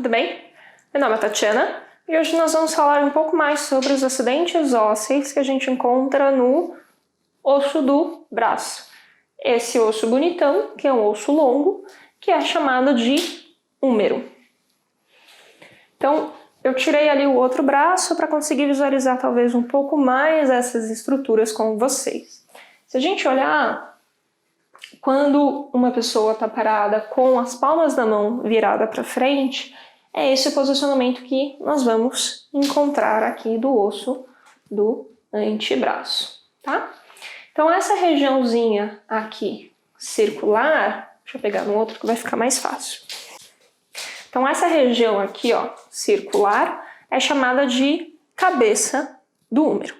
tudo bem? Meu nome é Tatiana e hoje nós vamos falar um pouco mais sobre os acidentes ósseos que a gente encontra no osso do braço. Esse osso bonitão, que é um osso longo, que é chamado de húmero. Então, eu tirei ali o outro braço para conseguir visualizar talvez um pouco mais essas estruturas com vocês. Se a gente olhar, quando uma pessoa está parada com as palmas da mão virada para frente, é esse o posicionamento que nós vamos encontrar aqui do osso do antebraço, tá? Então essa regiãozinha aqui circular, deixa eu pegar no outro que vai ficar mais fácil. Então essa região aqui, ó, circular, é chamada de cabeça do húmero.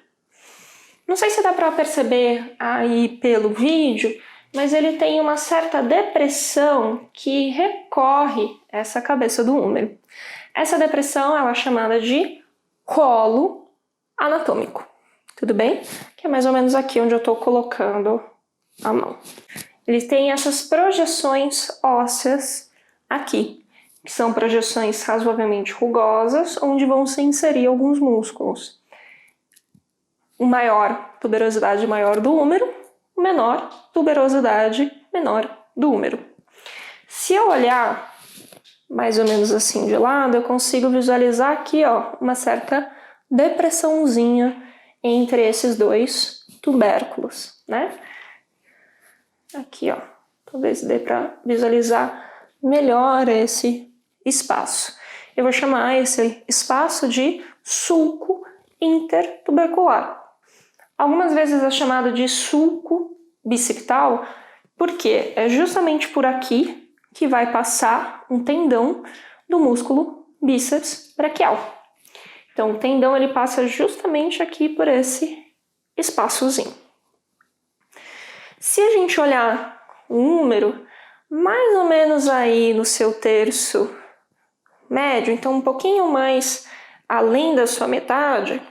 Não sei se dá para perceber aí pelo vídeo, mas ele tem uma certa depressão que recorre essa cabeça do húmero. Essa depressão ela é chamada de colo anatômico, tudo bem? Que é mais ou menos aqui onde eu estou colocando a mão. Ele tem essas projeções ósseas aqui, que são projeções razoavelmente rugosas, onde vão se inserir alguns músculos. O maior, tuberosidade maior do húmero, o menor, tuberosidade menor do húmero. Se eu olhar mais ou menos assim de lado, eu consigo visualizar aqui, ó, uma certa depressãozinha entre esses dois tubérculos, né? Aqui, ó, talvez dê para visualizar melhor esse espaço. Eu vou chamar esse espaço de sulco intertubercular. Algumas vezes é chamado de sulco bicipital, porque é justamente por aqui que vai passar um tendão do músculo bíceps braquial. Então o tendão ele passa justamente aqui por esse espaçozinho. Se a gente olhar o húmero, mais ou menos aí no seu terço médio, então um pouquinho mais além da sua metade.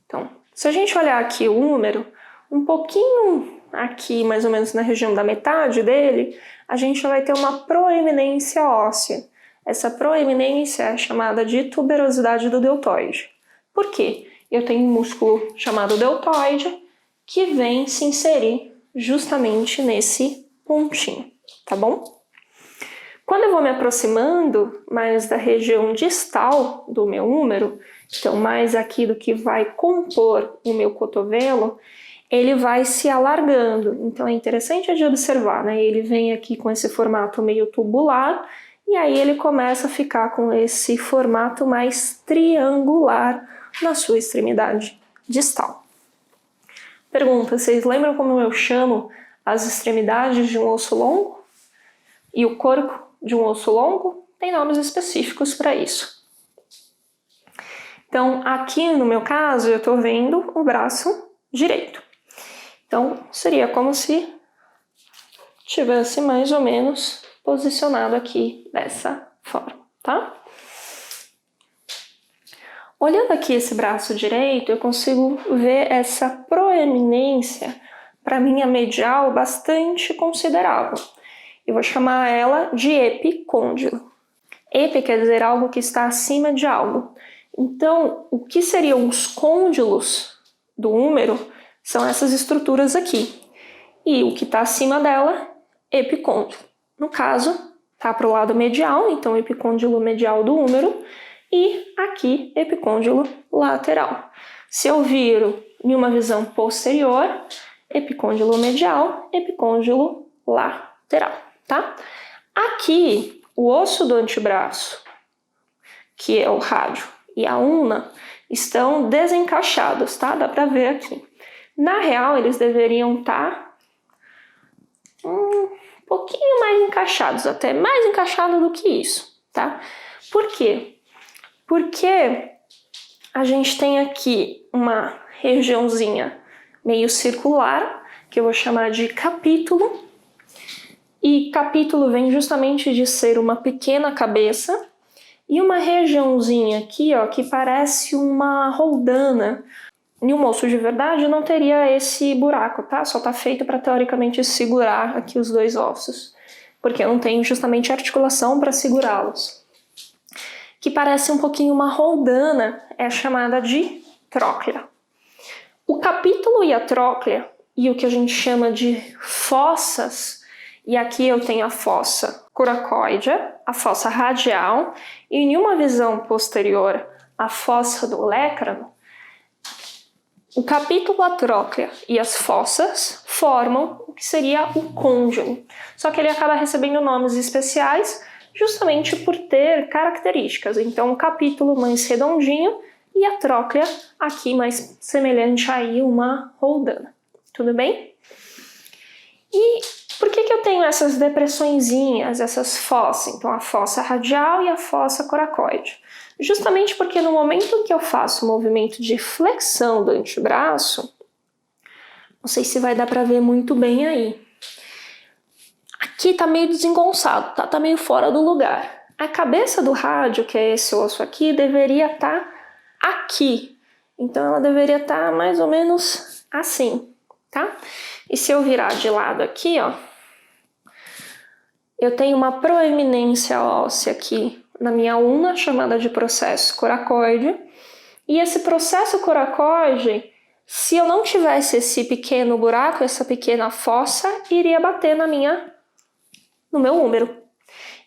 Então, se a gente olhar aqui o húmero, um pouquinho aqui, mais ou menos na região da metade dele, a gente vai ter uma proeminência óssea. Essa proeminência é chamada de tuberosidade do deltoide. Por quê? Eu tenho um músculo chamado deltoide que vem se inserir justamente nesse pontinho, tá bom? Quando eu vou me aproximando mais da região distal do meu húmero, então mais aqui do que vai compor o meu cotovelo, ele vai se alargando. Então é interessante de observar, né? Ele vem aqui com esse formato meio tubular e aí ele começa a ficar com esse formato mais triangular na sua extremidade distal. Pergunta, vocês lembram como eu chamo as extremidades de um osso longo? E o corpo de um osso longo? Tem nomes específicos para isso. Então, aqui no meu caso, eu estou vendo o braço direito. Então, seria como se tivesse mais ou menos posicionado aqui dessa forma, tá? Olhando aqui esse braço direito, eu consigo ver essa proeminência para minha medial bastante considerável. Eu vou chamar ela de epicôndilo. Epi quer dizer algo que está acima de algo. Então, o que seriam os côndilos do húmero são essas estruturas aqui. E o que está acima dela, epicôndilo. No caso, está para o lado medial, então epicôndilo medial do húmero, e aqui epicôndilo lateral. Se eu viro em uma visão posterior, epicôndilo medial, epicôndilo lateral, tá? Aqui, o osso do antebraço, que é o rádio, e a ulna estão desencaixados, tá? Dá para ver aqui. Na real, eles deveriam estar um pouquinho mais encaixados, até mais encaixado do que isso, tá? Por quê? Porque a gente tem aqui uma regiãozinha meio circular, que eu vou chamar de capítulo, e capítulo vem justamente de ser uma pequena cabeça, e uma regiãozinha aqui, ó, que parece uma roldana. Em um osso de verdade não teria esse buraco, tá? Só tá feito para teoricamente segurar aqui os dois ossos. porque eu não tenho justamente articulação para segurá-los. Que parece um pouquinho uma roldana, é chamada de tróclea. O capítulo e a tróclea, e o que a gente chama de fossas, e aqui eu tenho a fossa coracoidea, a fossa radial, e em uma visão posterior, a fossa do olecrano, o capítulo, a tróclea e as fossas formam o que seria o côndilo. Só que ele acaba recebendo nomes especiais justamente por ter características. Então, o capítulo mais redondinho e a tróclea aqui mais semelhante a uma roldana. Tudo bem? E por que eu tenho essas depressõezinhas, essas fossas? Então, a fossa radial e a fossa coracoide. Justamente porque no momento em que eu faço o movimento de flexão do antebraço, não sei se vai dar para ver muito bem aí. Aqui tá meio desengonçado, tá meio fora do lugar. A cabeça do rádio, que é esse osso aqui, deveria estar aqui. Então ela deveria estar mais ou menos assim, tá? E se eu virar de lado aqui, ó, eu tenho uma proeminência óssea aqui na minha ulna, chamada de processo coracoide. E esse processo coracoide, se eu não tivesse esse pequeno buraco, essa pequena fossa, iria bater no meu úmero.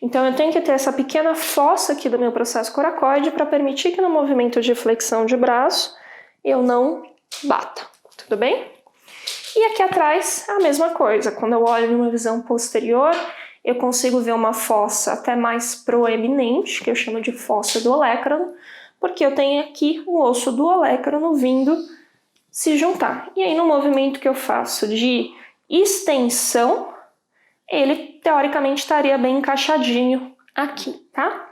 Então eu tenho que ter essa pequena fossa aqui do meu processo coracoide para permitir que no movimento de flexão de braço eu não bata. Tudo bem? E aqui atrás a mesma coisa. Quando eu olho numa visão posterior, eu consigo ver uma fossa até mais proeminente, que eu chamo de fossa do olecrano, porque eu tenho aqui o osso do olecrano vindo se juntar. E aí no movimento que eu faço de extensão, ele teoricamente estaria bem encaixadinho aqui, tá?